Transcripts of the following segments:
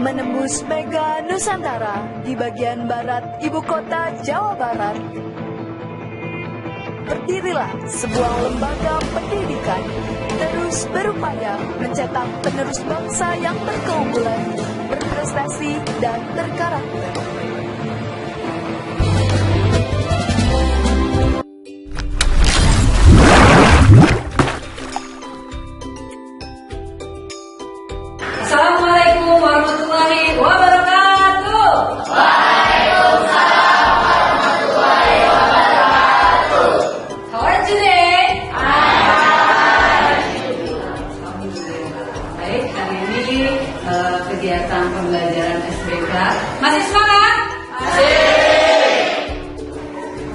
menembus Mega Nusantara di bagian barat ibu kota Jawa Barat. Berdirilah sebuah lembaga pendidikan terus berupaya mencetak penerus bangsa yang berkeunggulan, berprestasi, dan berkarakter. Assalamualaikum warahmatullahi wabarakatuh. Waalaikumsalam warahmatullahi wabarakatuh. How are you today? Baik, hari ini kegiatan pembelajaran SBK masih semangat? Masih.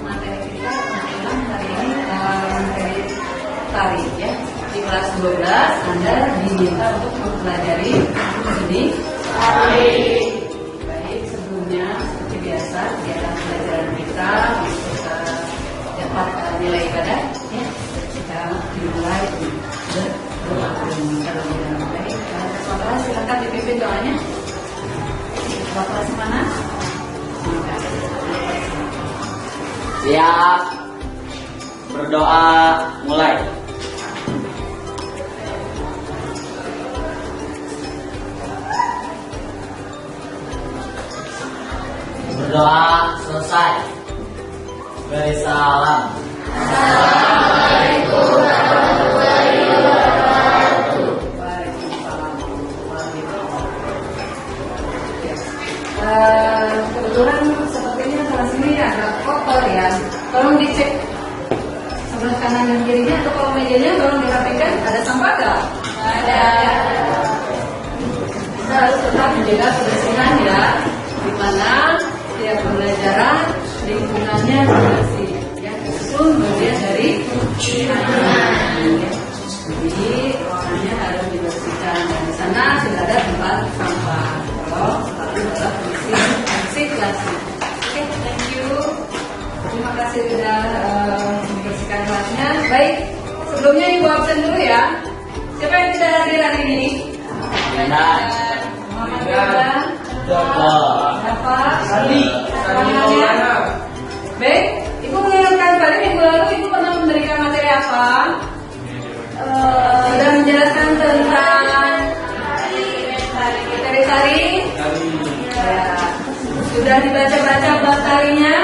Materi kita kebetulan hari ini materi tari ya. Di kelas 12 Anda diminta untuk mempelajari seni tari. Baik, sebelumnya seperti biasa kegiatan pelajaran kita untuk dapat nilai ibadah ya. Kita dimulai berdoa terlebih dahulu. Baik, saudara silakan dipimpin doanya. Kelas mana? Siap. Berdoa mulai. Berdoa selesai. Beri salam. Assalamualaikum warahmatullahi wabarakatuh. Waalaikumsalam warahmatullahi wabarakatuh. Kebetulan sepertinya kelas ini agak kotor ya. Tolong dicek sebelah kanan dan kirinya, atau kalau mejanya tolong dirapikan. Ada sampah nggak? Ada. Kita harus tetap menjaga kebersihan ya. Di mana setiap pembelajaran lingkungannya bersih. Ya, itu bagian dari lingkungan. Ya. Jadi ruangannya harus dibersihkan. Dan di sana sudah ada tempat sampah. Tolong selalu dalam kondisi bersih kelasnya. Oke, thank you. Terima kasih sudah membersihkan kelasnya. Baik, sebelumnya Ibu absen dulu ya. Siapa yang tidak hadir hari ini? Muhammad Ridwan. Siapa? Baik, Ibu mengingatkan kali minggu lalu Ibu pernah memberikan materi apa? Sudah menjelaskan tentang materi tari. Ya. Sudah dibaca-baca bab tarinya?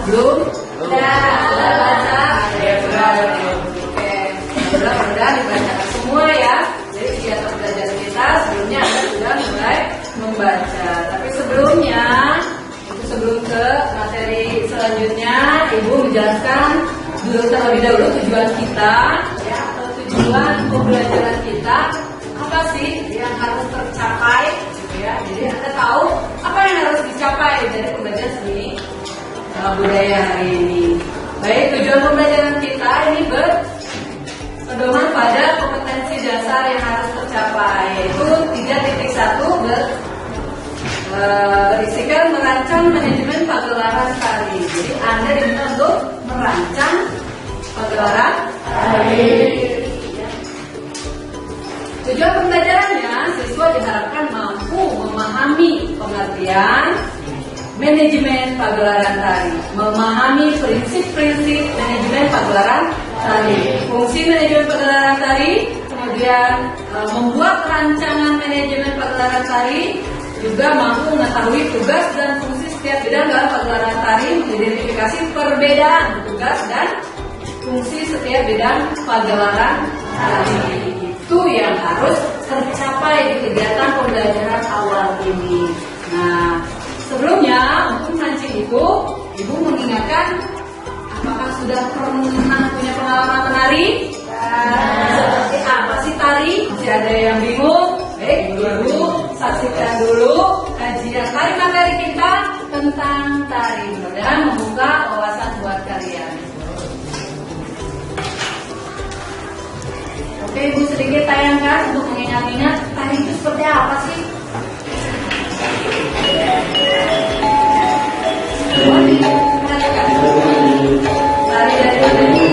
Belum? Sudah baca? Oke, sudah dibacakan semua ya. Jadi kegiatan belajar kita sebelumnya Anda sudah mulai membaca. Tapi sebelumnya, sebelum ke materi selanjutnya, Ibu menjelaskan dulu terlebih dahulu tujuan kita, ya, atau tujuan pembelajaran kita apa sih yang harus tercapai, gitu ya. Jadi Anda tahu apa yang harus dicapai dari pembelajaran seni budaya hari ini. Baik, tujuan pembelajaran kita ini berpedoman pada kompetensi dasar yang harus tercapai, yaitu 3.1 berisikan merancang manajemen pagelaran tari. Jadi Anda diminta untuk merancang pagelaran tari. Tujuan pembelajarannya, siswa diharapkan mampu memahami pengertian manajemen pagelaran tari, memahami prinsip-prinsip manajemen pagelaran tari, fungsi manajemen pagelaran tari, kemudian membuat rancangan manajemen pagelaran tari, juga mampu mengetahui tugas dan fungsi setiap bidang dalam pagelaran tari, mengidentifikasi perbedaan tugas dan fungsi setiap bidang pagelaran tari. Itu yang harus tercapai di kegiatan pembelajaran awal ini. Nah, sebelumnya untuk memancing Ibu mengingatkan, apakah sudah pernah punya pengalaman menari? Seperti apa sih tari? Masih ada yang bingung? Baik, Ibu saksikan dulu kajian tari materi kita tentang tari. Mudah-mudahan membuka wawasan buat kalian. Oke, Ibu sedikit tayangkan untuk mengingat-ingat tari itu seperti apa sih? Tari dari mana ini?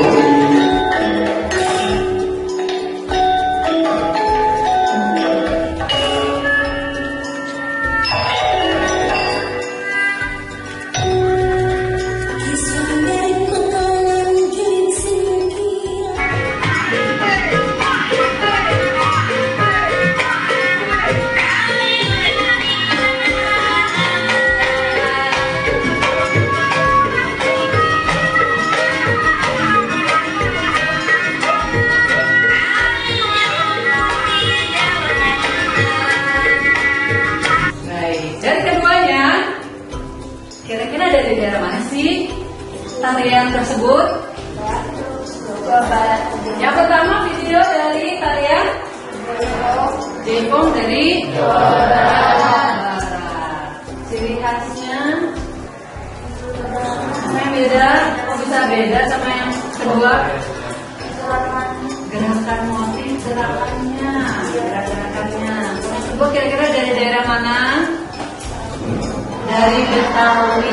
tarian tersebut? Yang pertama video dari tarian Jaipong dari Jawa Barat. Ciri khasnya apa yang beda? Kok bisa beda sama yang kedua? Gerakan motif gerakannya, gerak-gerakannya. Yang kedua kira-kira dari daerah mana? Dari Betawi.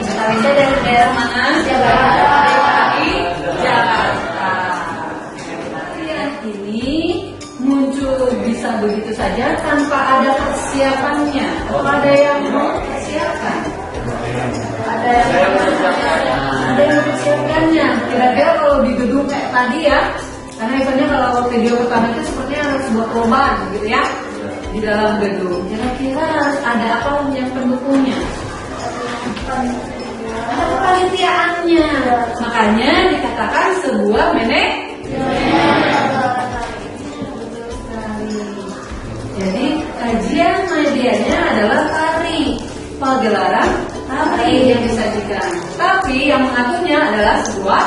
Betawi itu dari daerah mana? DKI Jakarta. Tarian ini muncul bisa begitu saja tanpa ada persiapannya. Atau ada yang mempersiapkan? Ada yang mempersiapkannya. Kira-kira kalau di gedung kayak tadi ya, karena eventnya kalau video pertama itu sepertinya harus buat perlombaan gitu ya di dalam gedung. Kira-kira harus ada apa yang pendukungnya? Ada kepanitiaannya. Makanya dikatakan sebuah manajemen. Jadi kajian medianya adalah tari, pagelaran tari yang disajikan. Tapi yang mengaturnya adalah sebuah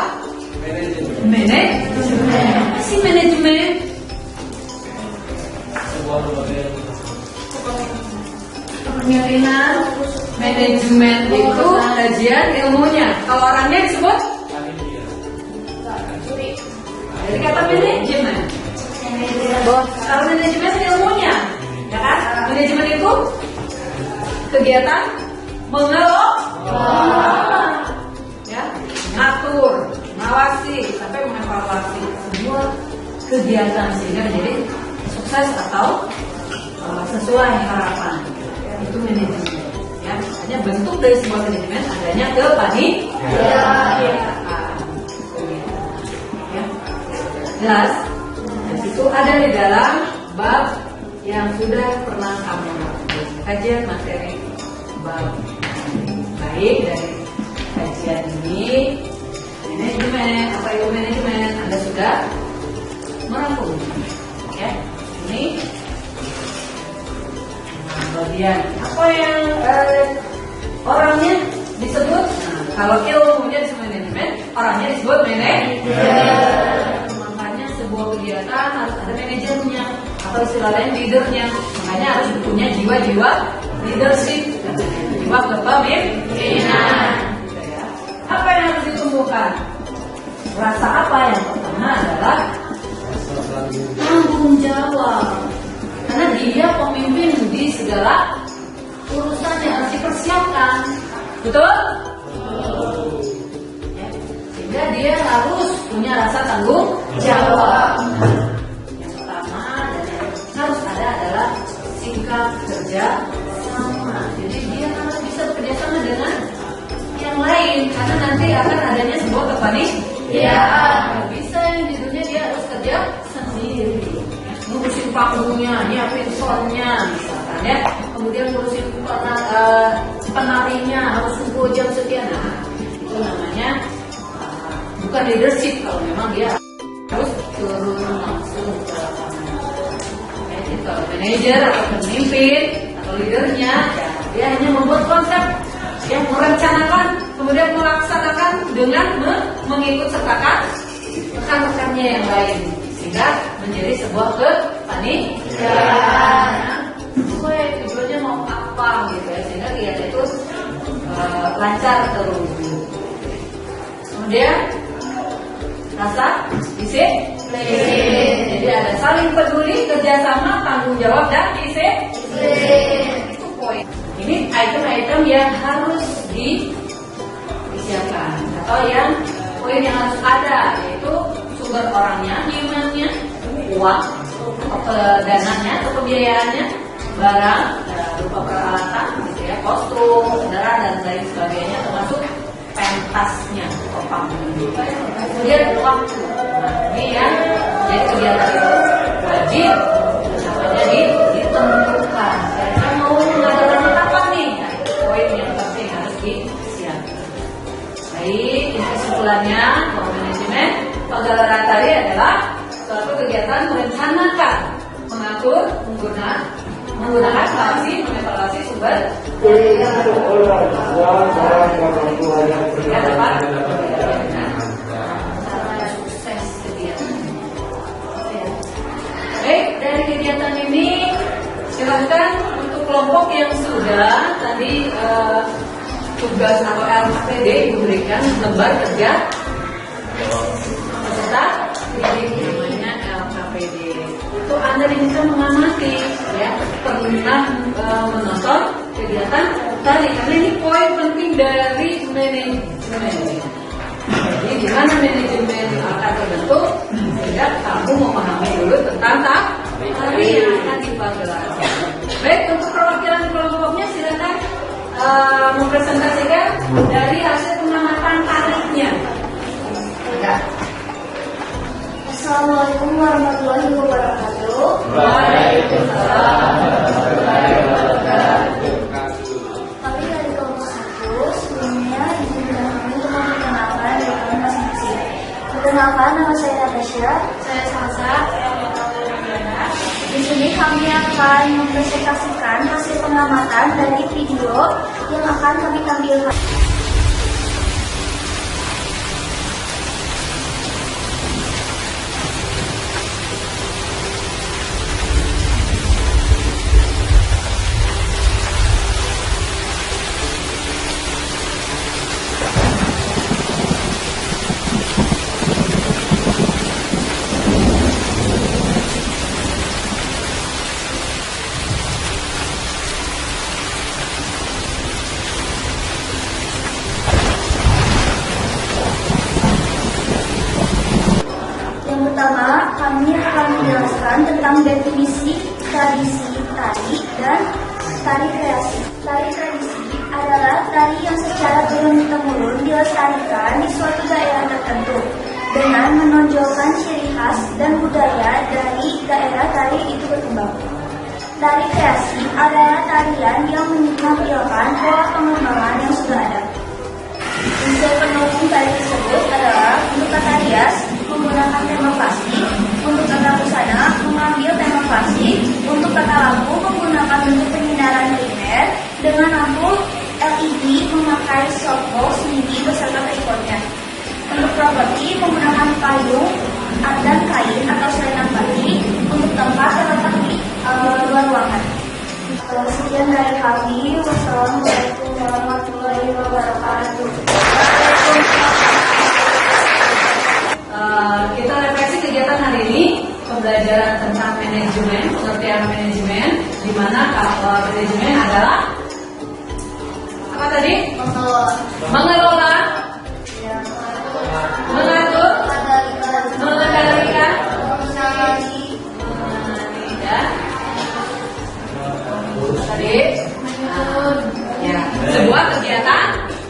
manajemen. Si manajemen kepemimpinan, manajemen itu kajian ilmunya. Kalau orangnya disebut jadi kata manajemen. Kalau manajemen ilmunya, ya kan? Manajemen itu kegiatan mengelola, ya, ngatur, mengawasi sampai mengevaluasi semua kegiatan sehingga menjadi sukses atau sesuai harapan. Itu manajemen. Ya, hanya bentuk dari sebuah manajemen adanya kepanitiaan. Ya, jelas. Itu ada di dalam bab yang sudah pernah kamu lakukan. Kajian materi bab baik dari kajian ini manajemen, apa itu manajemen, Anda sudah merangkum. Ya, ini bagian apa yang orangnya disebut. Nah, kalau ilmunya disebut manajemen, orangnya disebut manajer. Sebuah kegiatan harus ada manajernya atau istilah lain leadernya. Makanya harus punya jiwa-jiwa leadership, jiwa kepemimpinan. Apa yang harus ditumbuhkan? Rasa apa? Yang pertama adalah tanggung jawab. Karena dia pemimpin di segala urusan yang harus dipersiapkan. Betul? Sehingga dia harus punya rasa tanggung jawab. Yang pertama dan yang harus ada adalah sikap kerja sama. Jadi dia harus bisa bekerja sama dengan yang lain, karena nanti akan adanya sebuah kepanitiaan. Nggak bisa yang di dunia dia harus kerja sendiri, ngurusin panggungnya, nyiapin soundnya misalkan ya, kemudian ngurusin penarinya harus kumpul jam sekian. Nah, itu namanya bukan leadership kalau memang dia harus turun langsung ke lapangan. Jadi kalau manajer atau pemimpin atau leadernya, ya, dia hanya membuat konsep, yang merencanakan, kemudian melaksanakan dengan mengikut sertakan rekan-rekannya yang lain, sehingga menjadi sebuah kepanitiaan. Tujuannya mau apa gitu ya, sehingga kegiatan itu lancar terus. Kemudian rasa disiplin. Jadi ada saling peduli, kerjasama, tanggung jawab, dan disiplin. Itu poin. Ini item-item yang harus disiapkan atau yang poin yang harus ada, yaitu sumber orangnya, humannya, uang, dananya atau pembiayaannya, barang berupa peralatan, gitu ya, kostum, kendaraan dan lain sebagainya, termasuk pentasnya, topang. Kemudian waktu. Nah, ini yang jadi kegiatan itu wajib namanya ditentukan. Saya mau mengadakan kapan nih? Nah, itu poin yang penting harus disiapkan. Baik, ini kesimpulannya bahwa manajemen pagelaran tari adalah suatu kegiatan merencanakan, mengatur, menggunakan, mengevaluasi sumber Ya, dapat. Sukses kegiatan. Baik, dari kegiatan ini silahkan untuk kelompok yang sudah tadi tugas atau LKPD diberikan lembar kerja peserta didik namanya LKPD. Itu Anda diminta mengamati, ya, pernah menonton kegiatan tadi karena ini poin penting dari manajemen. Jadi di mana manajemen akan terbentuk sehingga kamu memahami dulu tentang tari yang akan dipagelarkan. Baik, untuk perwakilan kelompoknya silakan mempresentasikan dari hasil pengamatan tarinya. Ya. Assalamualaikum warahmatullahi wabarakatuh. Waalaikumsalam warahmatullahi wabarakatuh. Kami dari kelompok 1 sebelumnya izinkan kami untuk memperkenalkan diri kami masing-masing. Perkenalkan, nama saya Natasha. Saya Salsa. Di sini kami akan mempresentasikan hasil pengamatan dari video yang akan kami tampilkan. Pertama, kami akan menjelaskan tentang definisi tradisi tari dan tari kreasi. Tari tradisi adalah tari yang secara turun-temurun dilestarikan di suatu daerah tertentu dengan menonjolkan ciri khas dan budaya dari daerah tari itu berkembang. Tari kreasi adalah tarian yang menampilkan pola pengembangan yang sudah ada. Unsur pendukung tari tersebut adalah untuk kata rias menggunakan tema plastik, untuk kata busana mengambil tema plastik, untuk kata lampu menggunakan bentuk pengindaran primer dengan lampu LED memakai softbox mini beserta tripodnya. Untuk properti menggunakan payung dan kain atau selendang batik untuk tempat terletak di luar ruangan. Sekian dari kami. Wassalamualaikum warahmatullahi wabarakatuh. Kita refleksi kegiatan hari ini, pembelajaran tentang manajemen, pengertian manajemen, di mana manajemen adalah apa tadi? Mengelola, mengatur, mengendalikan, dan tadi ya, sebuah kegiatan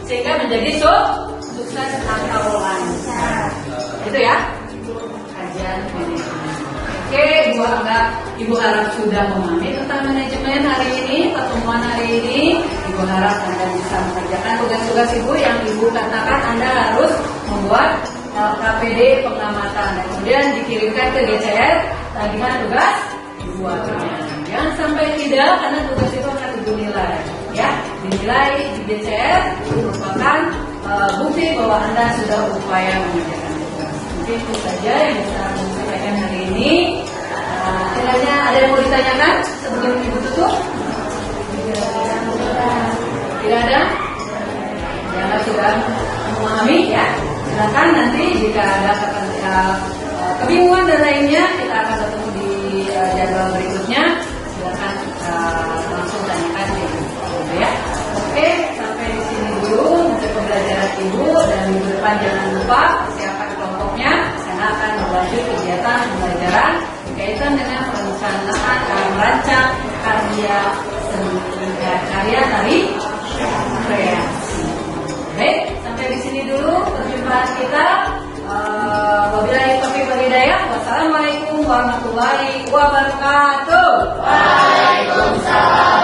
sehingga menjadi sukses atau lancar. Gitu ya, kajian manajemen. Oke, Ibu harap sudah memahami tentang manajemen hari ini, pertemuan hari ini. Ibu harap Anda bisa mengerjakan tugas-tugas Ibu yang Ibu katakan Anda harus membuat LKPD pengamatan dan kemudian dikirimkan ke GCR tagihan tugas dibuatnya. Jangan sampai tidak, karena tugas itu akan dinilai, ya, dinilai di GCR merupakan bukti bahwa Anda sudah upaya mengerjakan tugas. Mungkin itu saja yang bisa saya sampaikan hari ini. Kiranya ada yang mau ditanyakan sebelum Ibu tutup? Tidak ada? Yang sudah memahami, ya. Silakan nanti jika ada kebingungan dan lainnya, kita akan bertemu di jadwal berikutnya. Silakan langsung tanyakan ya. Ya. Oke, sampai di sini dulu untuk pembelajaran Ibu, dan minggu depan jangan lupa siapkan kelompoknya karena akan berlanjut kegiatan pembelajaran berkaitan dengan perencanaan merancang karya seni karya tari kreasi. Baik, sampai di sini dulu perjumpaan kita. Wabillahi taufiq wal hidayah. Wassalamualaikum warahmatullahi wabarakatuh. Waalaikumsalam.